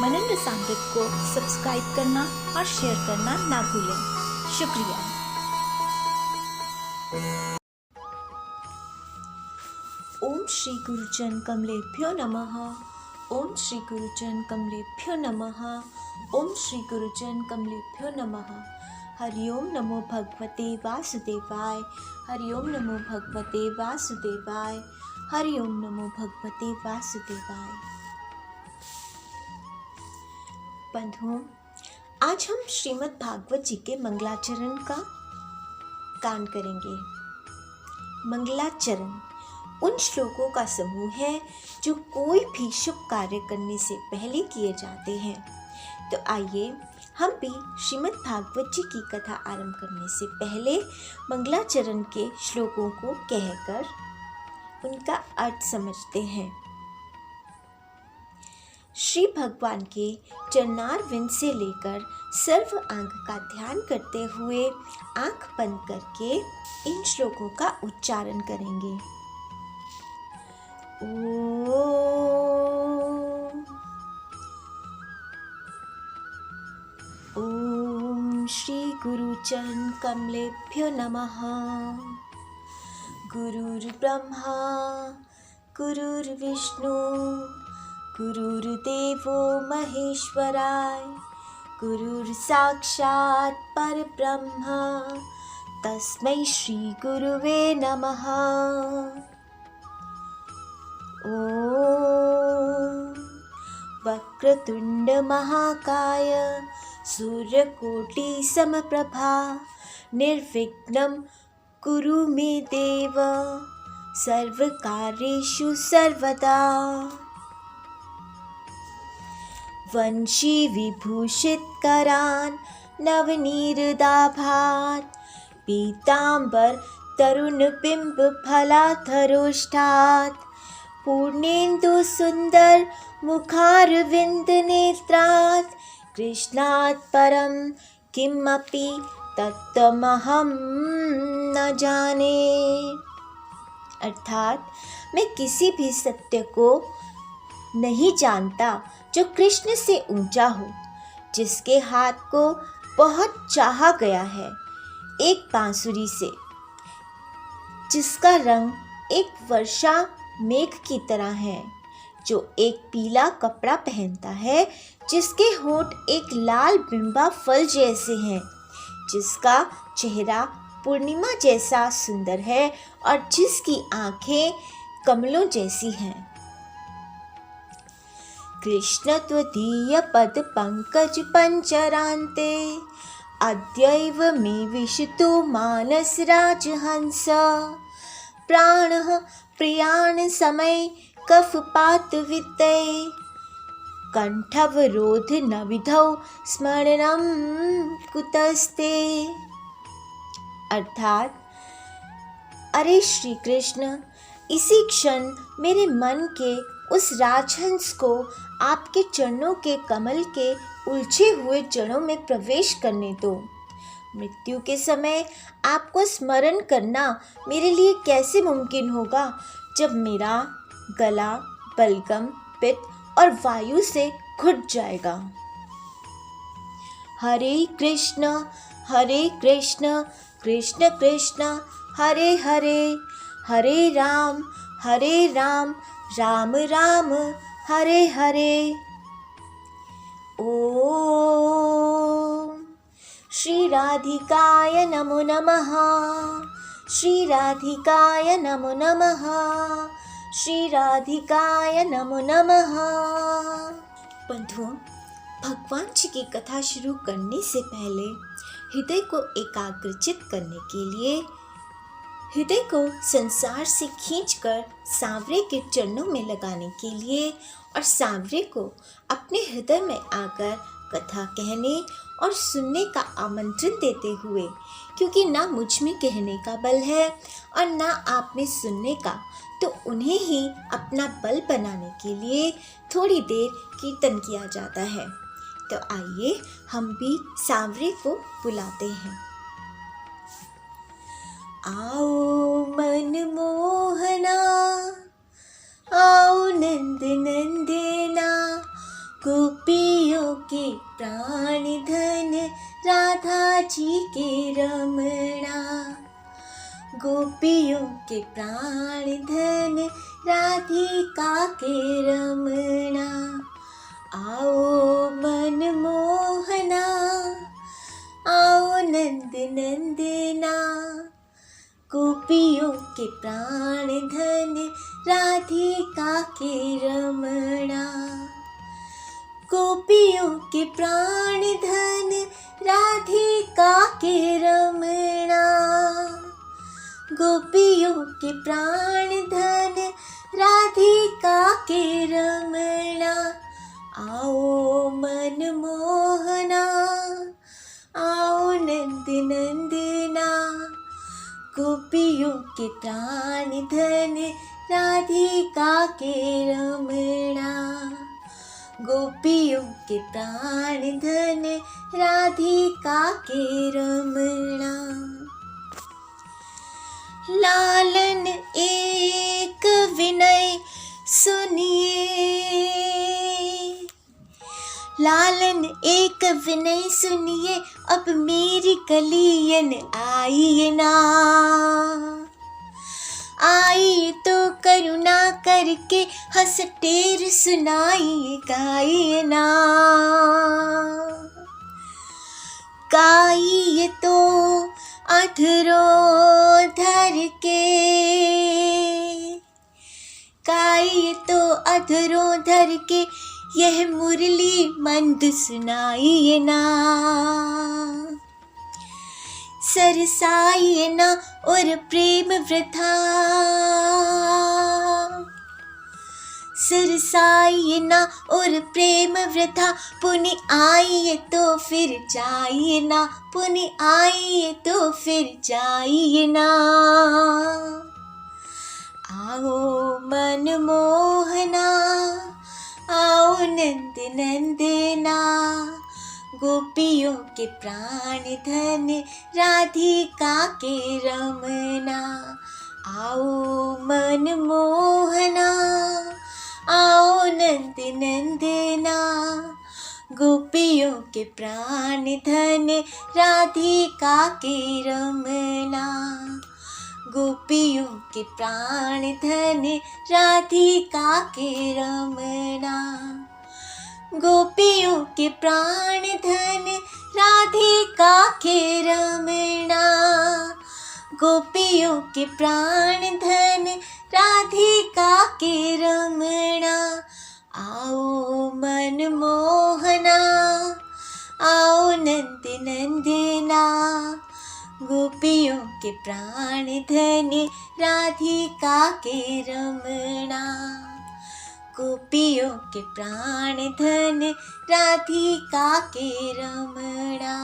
मनन रसामृत को सब्सक्राइब करना और शेयर करना ना भूलें। शुक्रिया। ओम श्री गुरुचरण कमलेभ्यो नमः। ओम श्री गुरुचरण कमलेभ्यो नमः। ओम श्री गुरुचरण कमलेभ्यो नमः। हरि ओम नमो भगवते वासुदेवाय। हरि ओम नमो भगवते वासुदेवाय। हरि ओम नमो भगवते वासुदेवाय। बंधुओं, आज हम श्रीमद् भागवत जी के मंगलाचरण का गान करेंगे। मंगलाचरण उन श्लोकों का समूह है जो कोई भी शुभ कार्य करने से पहले किए जाते हैं। तो आइए हम भी श्रीमद् भागवत जी की कथा आरंभ करने से पहले मंगलाचरण के श्लोकों को कहकर उनका अर्थ समझते हैं। श्री भगवान के चरणारविंद से लेकर सर्व अंग का ध्यान करते हुए आंख बंद करके इन श्लोकों का उच्चारण करेंगे। ओम श्री गुरुचरण कमलेभ्यो नमः। गुरुर्ब्रह्मा गुरुर्विष्णु गुरुर्देवो महेश्वराय। गुरुर्साक्षात् परब्रह्म तस्मै श्री गुरुवे नमः। ओम वक्रतुंड महाकाय सूर्यकोटि समप्रभा निर्विघ्नं कुरु मे देव सर्वकार्येषु सर्वदा। वंशी विभूषित करान नवनीरदाभात पीतांबर तरुण बिंब फलाधरोष्ठात् पूर्णेन्दु सुंदर मुखारविंद नेत्रात् कृष्णात् परम किमपि तत्त्वमहं न जाने। अर्थात मैं किसी भी सत्य को नहीं जानता जो कृष्ण से ऊंचा हो, जिसके हाथ को बहुत चाहा गया है एक बांसुरी से, जिसका रंग एक वर्षा मेघ की तरह है, जो एक पीला कपड़ा पहनता है, जिसके होंठ एक लाल बिंबा फल जैसे हैं, जिसका चेहरा पूर्णिमा जैसा सुंदर है और जिसकी आंखें कमलों जैसी हैं। कृष्ण त्वदीय पद पंकज पंचरान्ते अद्यैव मे विशतु मानस राजहंस। प्राणः प्रियाण समय कफपात वित्ते कंठवरोध न विधौ स्मरणं कुतस्ते। अर्थात अरे श्री कृष्ण, इसी क्षण मेरे मन के उस राजहंस को आपके चरणों के कमल के उलझे हुए जड़ों में प्रवेश करने दो। मृत्यु के समय आपको स्मरण करना मेरे लिए कैसे मुमकिन होगा, जब मेरा गला बलगम पित्त और वायु से घुट जाएगा। हरे कृष्ण कृष्ण कृष्ण हरे हरे, हरे राम राम राम हरे हरे। ओम श्री राधिकाय नमो नमः। श्री राधिकाय नमो नमः। श्री राधिकाय नमो नमः। बंधुओं, भगवान जी की कथा शुरू करने से पहले हृदय को एकाग्रचित करने के लिए हृदय को संसार से खींचकर सांवरे के चरणों में लगाने के लिए और सांवरे को अपने हृदय में आकर कथा कहने और सुनने का आमंत्रण देते हुए, क्योंकि ना मुझ में कहने का बल है और ना आप में सुनने का, तो उन्हें ही अपना बल बनाने के लिए थोड़ी देर कीर्तन किया जाता है। तो आइए हम भी सांवरे को बुलाते हैं। आओ मन मोहना, आओ नंद नंदना, गोपी जी के रमणा, गोपियों के प्राण धन राधिका के रमणा। आओ मन मोहना, आओ नंद नंदना, गोपियों के प्राण धन राधिका के रमणा। गोपियों के प्राण धन राधिका के रमणा, गोपियों के प्राण धन राधिका के रमणा। आओ मन मोहना, आओ नंद नंदना, गोपियों के प्राण धन राधिका के रमणा, गोपियों के प्राण धन राधिका के रमणा। लालन एक विनय सुनिए, लालन एक विनय सुनिए, अब मेरी कलियन आइए ना। आइए तो करुणा करके हंस टेर सुनाइए, गाइए ना। गाइए तो अधरों धर के, गाइए तो अधरों धर के, यह मुरली मंद सुनाइए ना। सरसाइए ना और प्रेम वृथा, सरसाइए ना और प्रेम वृथा, पुण्य आइए तो फिर जाइए ना, पुण्य आइए तो फिर जाइए ना। आओ मन मोहना, आओ नंद नंदना, गोपियों के प्राण धन राधिका के रमणा। आओ मन मोहना, आओ नंद नंदना, गोपियों के प्राण धन राधिका के रमणा, गोपियों के प्राण धन राधिका के रमणा। गोपियों के प्राण धन राधिका के रमणा, गोपियों के प्राण धन राधिका के रमणा। आओ मन मोहना, आओ नंद नंदना, गोपियों के प्राण धन राधिका के रमणा, गोपियों के प्राण धन राधिका के रमणा,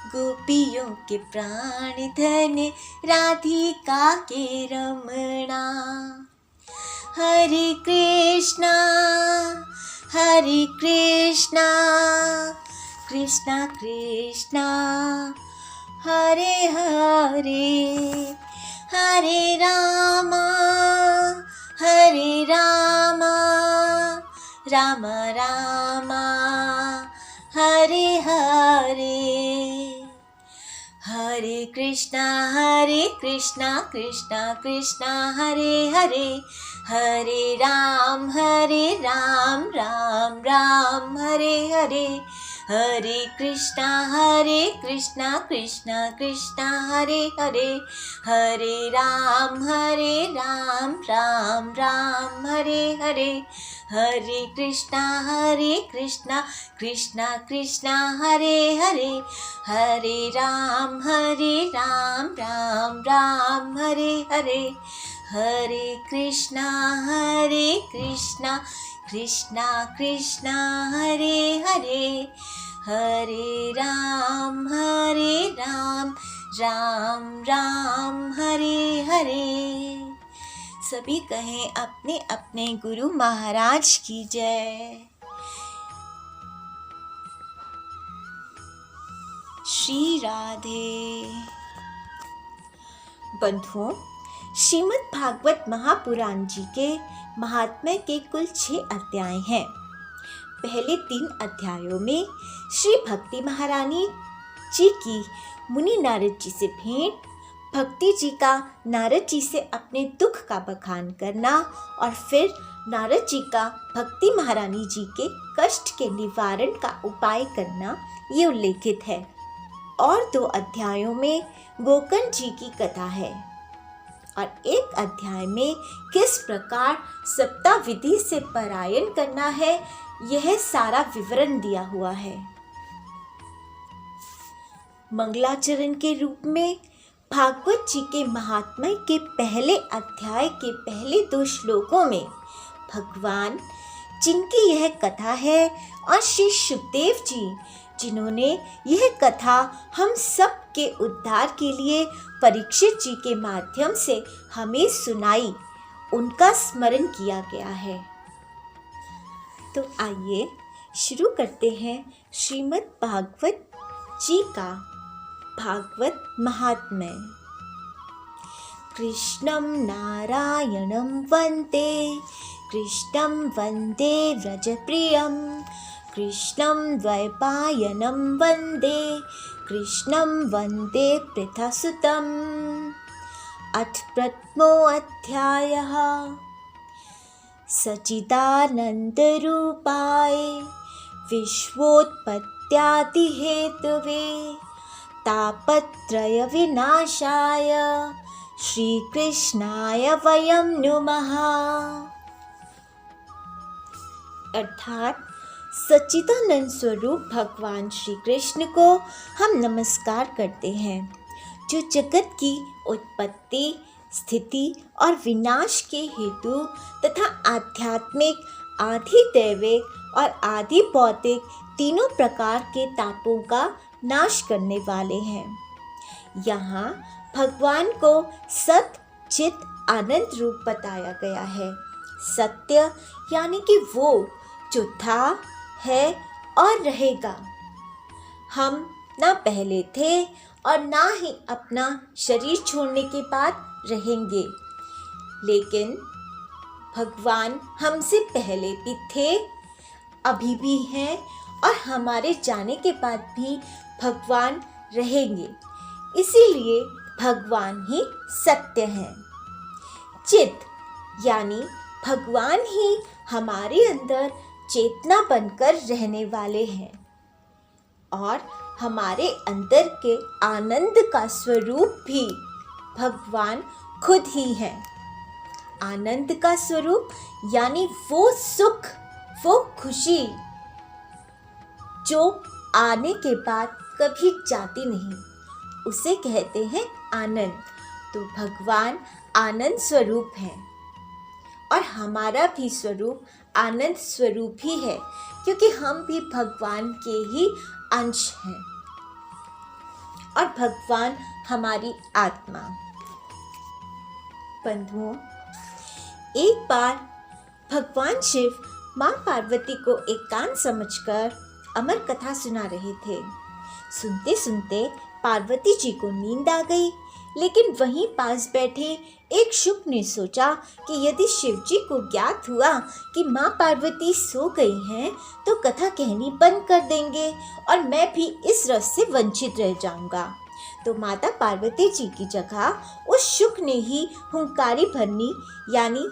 गोपियों के प्राण धन राधिका के रमणा। हरे कृष्णा कृष्णा कृष्णा हरे हरे, हरे रामा राम रामा हरे हरे। हरे कृष्णा कृष्णा कृष्णा हरे हरे, हरे राम राम राम हरे हरे। हरे कृष्णा कृष्णा कृष्णा हरे हरे, हरे राम राम राम हरे हरे। हरे कृष्णा कृष्णा कृष्णा हरे हरे, हरे राम राम राम हरे हरे। हरे कृष्णा कृष्णा कृष्णा हरे हरे, हरे राम राम राम हरे हरे। सभी कहें अपने अपने गुरु महाराज की जय। श्री राधे। बंधुओं, श्रीमद् भागवत महापुराण जी के महात्म्य के कुल 6 अध्याय हैं। पहले 3 अध्यायों में श्री भक्ति महारानी जी की मुनि नारद जी से भेंट, भक्ति जी का नारद जी से अपने दुख का बखान करना और फिर नारद जी का भक्ति महारानी जी के कष्ट के निवारण का उपाय करना ये उल्लेखित है। और 2 अध्यायों में गोकर्ण जी की कथा है और एक अध्याय में किस प्रकार सप्ताह विधि से पारायण करना है यह सारा विवरण दिया हुआ है। मंगलाचरण के रूप में भागवत जी के महात्म्य के पहले अध्याय के पहले 2 श्लोकों में भगवान जिनकी यह कथा है और श्री सुखदेव जी जिन्होंने यह कथा हम सब के उद्धार के लिए परीक्षित जी के माध्यम से हमें सुनाई, उनका स्मरण किया गया है। तो आइए शुरू करते हैं श्रीमद् भागवत जी का भागवत महात्म्य। कृष्णं नारायणं वन्दे, कृष्णं वन्दे व्रजप्रियं, कृष्णं द्वैपायनं वन्दे, कृष्णं वन्दे पृथसुतम्। अथ प्रथमोऽध्यायः। सच्चिदानन्दरूपाय विश्वोत्पत्त्यादिहेतवे तापत्रय विनाशाय श्रीकृष्णाय वयं नुमः। अर्थात सच्चिदानंद स्वरूप भगवान श्री कृष्ण को हम नमस्कार करते हैं, जो जगत की उत्पत्ति, स्थिति और विनाश के हेतु तथा आध्यात्मिक, आदि दैविक और आदि भौतिक तीनों प्रकार के तापों का नाश करने वाले हैं। यहाँ भगवान को सत चित आनंद रूप बताया गया है। सत्य यानी कि वो जो था, है और रहेगा। हम ना पहले थे और ना ही अपना शरीर छोड़ने के बाद रहेंगे, लेकिन भगवान हमसे पहले भी थे, अभी भी हैं और हमारे जाने के बाद भी भगवान रहेंगे। इसीलिए भगवान ही सत्य हैं। चित यानी भगवान ही हमारे अंदर चेतना बनकर रहने वाले हैं और हमारे अंदर के आनंद का स्वरूप भी भगवान खुद ही है। आनंद का स्वरूप यानी वो सुख, वो खुशी जो आने के बाद कभी जाती नहीं, उसे कहते हैं आनंद। तो भगवान आनंद स्वरूप है और हमारा भी स्वरूप आनंद स्वरूप ही है, क्योंकि हम भी भगवान के ही अंश हैं और भगवान हमारी आत्मा। बंधुओं, एक बार भगवान शिव माँ पार्वती को एकांत समझकर अमर कथा सुना रहे थे। सुनते सुनते पार्वती जी को नींद आ गई, लेकिन वहीं पास बैठे एक शुक ने सोचा कि यदि शिव जी को ज्ञात हुआ कि माँ पार्वती सो गई हैं, तो कथा कहनी बंद कर देंगे और मैं भी इस रस से वंचित रह जाऊंगा। तो माता पार्वती जी की जगह उस शुक ने ही हुंकारी भरनी, यानी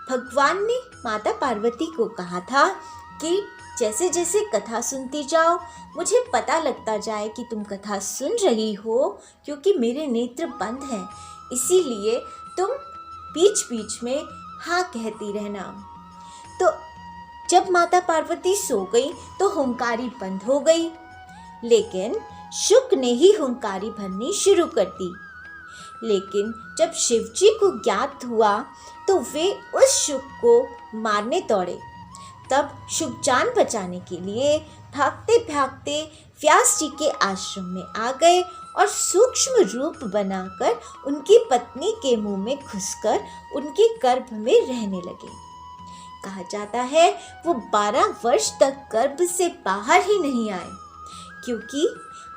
भगवान ने माता पार्वती को कहा था कि जैसे जैसे कथा सुनती जाओ, मुझे पता लगता जाए कि तुम कथा सुन रही हो, क्योंकि मेरे नेत्र बंद हैं, इसीलिए तुम बीच बीच में हाँ कहती रहना। तो जब माता पार्वती सो गई तो हुंकारी बंद हो गई, लेकिन शुक ने ही हुंकारी भरनी शुरू कर दी। लेकिन जब शिवजी को ज्ञात हुआ तो वे उस शुक को मारने दौड़े। तब शुक जान बचाने के लिए भागते भागते व्यास जी के आश्रम में आ गए और सूक्ष्म रूप बनाकर उनकी पत्नी के मुंह में घुसकर उनके गर्भ में रहने लगे। कहा जाता है वो 12 वर्ष तक गर्भ से बाहर ही नहीं आए, क्योंकि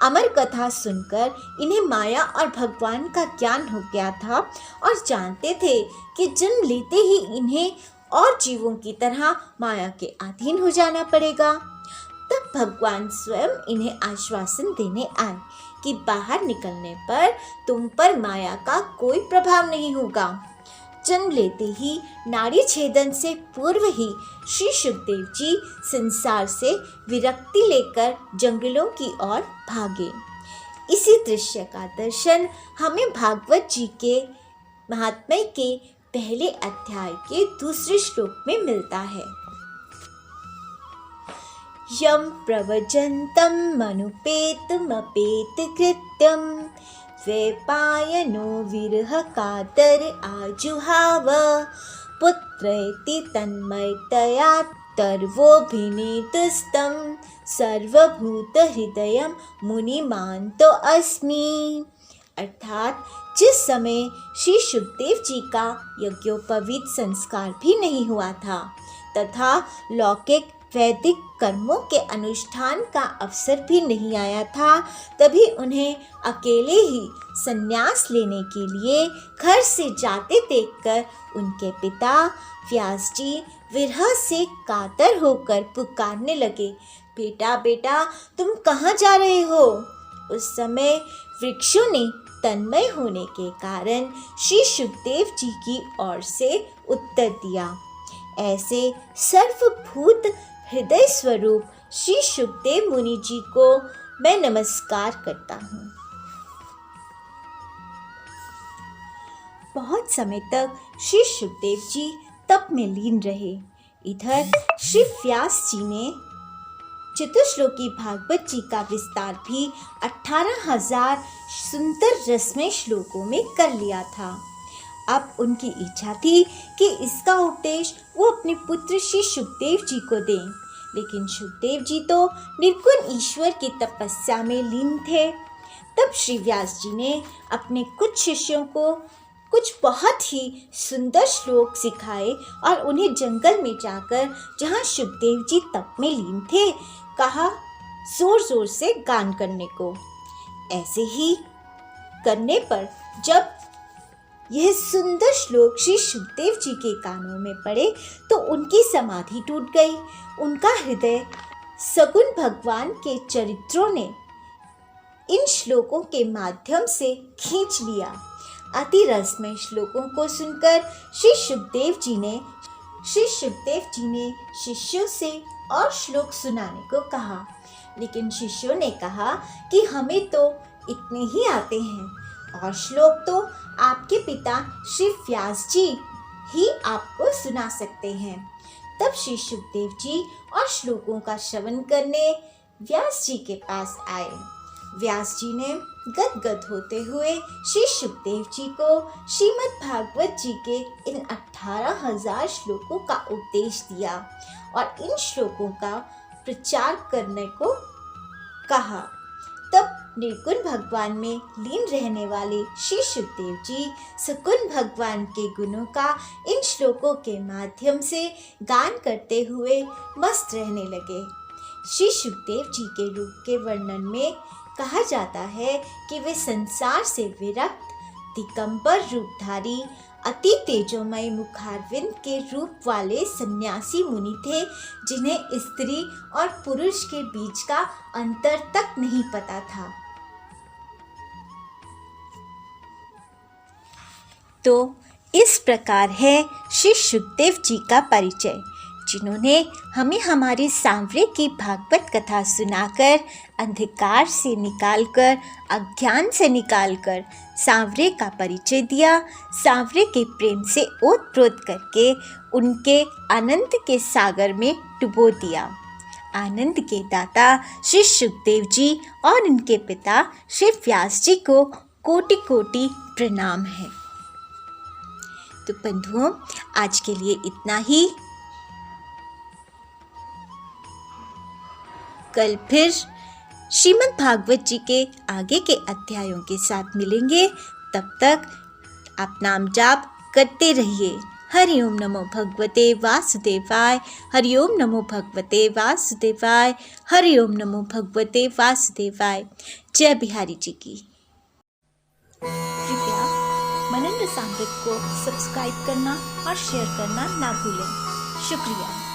अमर कथा सुनकर इन्हें माया और भगवान का ज्ञान हो गया था और जानते थे कि जन्म लेते ही इन्हें और जीवों की तरह माया के अधीन हो जाना पड़ेगा। तब भगवान स्वयं इन्हें आश्वासन देने आए कि बाहर निकलने पर तुम पर माया का कोई प्रभाव नहीं होगा। जन्म लेते ही नाड़ी छेदन से पूर्व ही श्री सुखदेव जी संसार से विरक्ति लेकर जंगलों की ओर भागे। इसी दृश्य का दर्शन हमें भागवत जी के महात्म्य के पहले अध्याय के दूसरे श्लोक में मिलता है। यम प्रवजन्तं मनुपेतमपेत कृत्यं द्वैपायनो विरह कातर आजुहाव पुत्रैति तन्मयतया तर्वोऽभिनेतस्तं सर्वभूतहृदयं मुनिमान्तो अस्मि। अर्थात जिस समय श्री सुखदेव जी का यज्ञोपवीत संस्कार भी नहीं हुआ था तथा लौकिक वैदिक कर्मों के अनुष्ठान का अवसर भी नहीं आया था, तभी उन्हें अकेले ही संन्यास लेने के लिए घर से जाते देखकर उनके पिता व्यास जी विरह से कातर होकर पुकारने लगे, बेटा बेटा तुम कहाँ जा रहे हो। उस समय वृक्षों ने तन्मय होने के कारण श्री सुखदेव जी की ओर से उत्तर दिया। ऐसे सर्वभूत हृदय स्वरूप श्री सुखदेव मुनि जी को मैं नमस्कार करता हूँ। बहुत समय तक श्री सुखदेव जी तप में लीन रहे। इधर श्री व्यास जी ने चतुश्लोकी भागवत जी का विस्तार भी 18,000 सुंदर रसमय श्लोकों में कर लिया था। अब उनकी इच्छा थी कि इसका उपदेश वो अपने पुत्र श्री सुखदेव जी को दें, लेकिन सुखदेव जी तो निर्गुण ईश्वर की तपस्या में लीन थे। तब श्री व्यास जी ने अपने कुछ शिष्यों को कुछ बहुत ही सुंदर श्लोक सिखाए और उन्हें जंगल में जाकर जहाँ सुखदेव जी तप में लीन थे कहा जोर जोर से गान करने को। ऐसे ही करने पर जब यह सुंदर श्लोक श्री सुखदेव जी के कानों में पड़े तो उनकी समाधि टूट गई। उनका हृदय सगुण भगवान के चरित्रों ने इन श्लोकों के माध्यम से खींच लिया। अति रसमय श्लोकों को सुनकर श्री सुखदेव जी ने शिष्यों से और श्लोक सुनाने को कहा, लेकिन शिष्यों ने कहा कि हमें तो इतने ही आते हैं और श्लोक तो आपके पिता श्री व्यास जी ही आपको सुना सकते हैं। तब श्री सुखदेव जी और श्लोकों का श्रवण करने व्यास जी के पास आए। व्यास जी ने गदगद होते हुए श्री सुखदेव जी को श्रीमद् भागवत जी के इन 18,000 श्लोकों का उपदेश दिया और इन श्लोकों का प्रचार करने को कहा। तब निर्गुण भगवान में लीन रहने वाले श्री सुखदेव जी सगुण भगवान के गुणों का इन श्लोकों के माध्यम से गान करते हुए मस्त रहने लगे। श्री सुखदेव जी के रूप के वर्णन में कहा जाता है कि वे संसार से विरक्त दिगंबर रूपधारी अति तेजोमय मुखारविंद के रूप वाले सन्यासी मुनि थे, जिन्हें स्त्री और पुरुष के बीच का अंतर तक नहीं पता था। तो इस प्रकार है श्री सुखदेव जी का परिचय, जिन्होंने हमें हमारी सांवरे की भागवत कथा सुनाकर अंधकार से निकालकर, अज्ञान से निकालकर सांवरे का परिचय दिया, सांवरे के प्रेम से ओतप्रोत करके उनके आनंद के सागर में डुबो दिया। आनंद के दाता श्री सुखदेव जी और उनके पिता श्री व्यास जी को कोटि कोटि प्रणाम है। तो बंधुओं, आज के लिए इतना ही। कल फिर श्रीमद् भागवत जी के आगे के अध्यायों के साथ मिलेंगे। तब तक आप नाम जाप करते रहिए। हरि ओम नमो भगवते वासुदेवाय। हरि ओम नमो भगवते वासुदेवाय। हरि ओम नमो भगवते वासुदेवाय। जय बिहारी जी की। कृपया मनन रसामृत को सब्सक्राइब करना और शेयर करना ना भूलें। शुक्रिया।